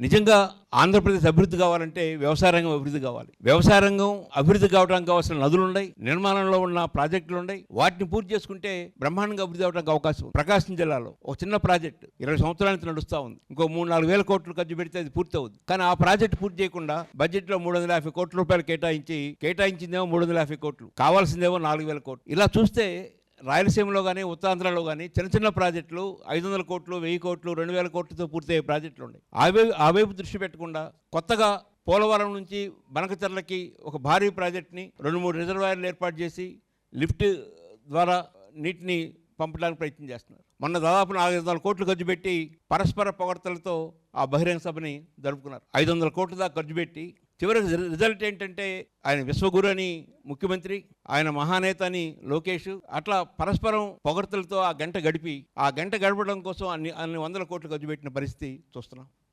నిజంగా ఆంధ్రప్రదేశ్ అభివృద్ధి కావాలంటే వ్యవసాయ రంగం అభివృద్ధి కావాలి. వ్యవసాయ రంగం అభివృద్ధి కావడానికి కావాల్సిన నదులు ఉన్నాయి, నిర్మాణంలో ఉన్న ప్రాజెక్టులు ఉన్నాయి. వాటిని పూర్తి చేసుకుంటే బ్రహ్మాండంగా అభివృద్ధి అవడానికి అవకాశం ఉంది. ప్రకాశం జిల్లాలో ఒక చిన్న ప్రాజెక్టు 20 సంవత్సరానికి నడుస్తూ ఉంది. ఇంకో 3-4 వేల కోట్లు ఖర్చు పెడితే అది పూర్తి అవుతుంది. కానీ ఆ ప్రాజెక్టు పూర్తి చేయకుండా బడ్జెట్లో 350 కోట్ల రూపాయలు కేటాయించిందేమో 350 కోట్లు, కావాల్సిందేమో 4,000 కోట్లు. ఇలా చూస్తే రాయలసీమలో కానీ ఉత్తరాంధ్రలో కానీ చిన్న చిన్న ప్రాజెక్టులు 500 కోట్లు, 1000 కోట్లు, 2000 కోట్లతో పూర్తయ్యే ప్రాజెక్టులు ఉన్నాయి. ఆ వైపు దృష్టి పెట్టకుండా కొత్తగా పోలవరం నుంచి బనకచెర్లకి ఒక భారీ ప్రాజెక్ట్ని 2-3 రిజర్వాయర్లు ఏర్పాటు చేసి లిఫ్ట్ ద్వారా నీటిని పంపడానికి ప్రయత్నం చేస్తున్నారు. మొన్న దాదాపు 400 కోట్లు ఖర్చు పెట్టి పరస్పర పొగడ్తలతో ఆ బహిరంగ సభని జరుపుకున్నారు. 500 కోట్ల దాకా ఖర్చు పెట్టి చివరికి రిజల్ట్ ఏంటంటే ఆయన విశ్వగురు అని ముఖ్యమంత్రి, ఆయన మహానేత అని లోకేష్, అట్లా పరస్పరం పొగడ్తలతో ఆ గంట గడపడం కోసం అన్ని వందల కోట్లు ఖర్చు పెట్టిన పరిస్థితి చూస్తున్నాం.